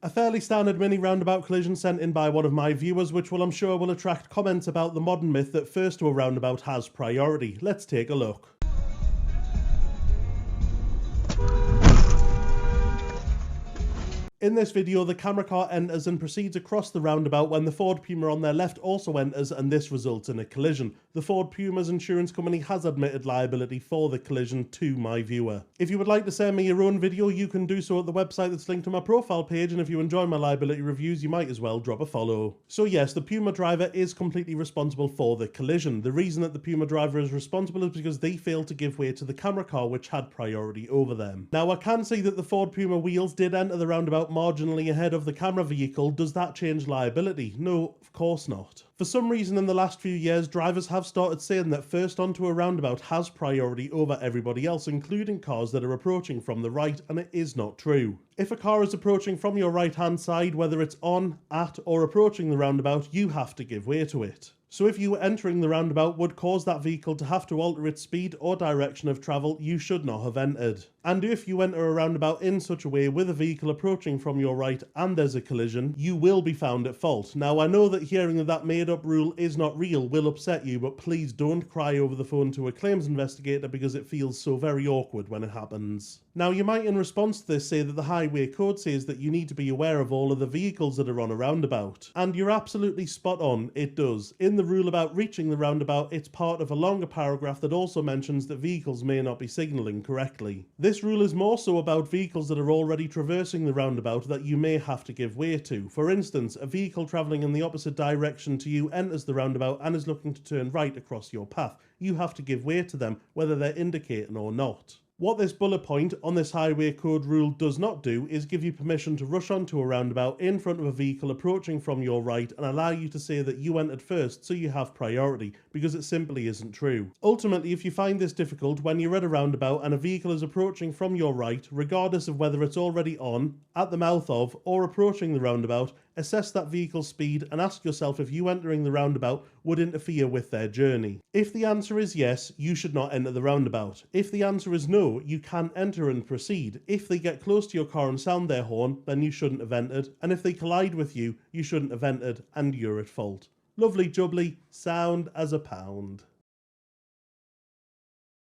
A fairly standard mini roundabout collision sent in by one of my viewers, which I'm sure will attract comments about the modern myth that first to a roundabout has priority. Let's take a look. In this video, the camera car enters and proceeds across the roundabout when the Ford Puma on their left also enters, and this results in a collision. The Ford Puma's insurance company has admitted liability for the collision to my viewer. If you would like to send me your own video, you can do so at the website that's linked to my profile page, and if you enjoy my liability reviews, you might as well drop a follow. So yes, the Puma driver is completely responsible for the collision. The reason that the Puma driver is responsible is because they failed to give way to the camera car, which had priority over them. Now, I can see that the Ford Puma wheels did enter the roundabout marginally ahead of the camera vehicle. Does that change liability? No, of course not. For some reason in the last few years, drivers have started saying that first onto a roundabout has priority over everybody else, including cars that are approaching from the right, and it is not true. If a car is approaching from your right hand side, whether it's on, at, or approaching the roundabout, you have to give way to it. So if you entering the roundabout would cause that vehicle to have to alter its speed or direction of travel, you should not have entered. And if you enter a roundabout in such a way with a vehicle approaching from your right and there's a collision, you will be found at fault. Now, I know that hearing that made up rule is not real will upset you, but please don't cry over the phone to a claims investigator because it feels so very awkward when it happens. Now, you might in response to this say that the highway code says that you need to be aware of all of the vehicles that are on a roundabout. And you're absolutely spot on, it does. In the rule about reaching the roundabout, it's part of a longer paragraph that also mentions that vehicles may not be signalling correctly. This rule is more so about vehicles that are already traversing the roundabout that you may have to give way to. For instance, a vehicle travelling in the opposite direction to you enters the roundabout and is looking to turn right across your path. You have to give way to them, whether they're indicating or not. What this bullet point on this highway code rule does not do is give you permission to rush onto a roundabout in front of a vehicle approaching from your right and allow you to say that you entered first so you have priority, because it simply isn't true. Ultimately, if you find this difficult when you're at a roundabout and a vehicle is approaching from your right, regardless of whether it's already on, at the mouth of, or approaching the roundabout, assess that vehicle's speed and ask yourself if you entering the roundabout would interfere with their journey. If the answer is yes, you should not enter the roundabout. If the answer is no, you can enter and proceed. If they get close to your car and sound their horn, then you shouldn't have entered. And if they collide with you, you shouldn't have entered and you're at fault. Lovely jubbly, sound as a pound.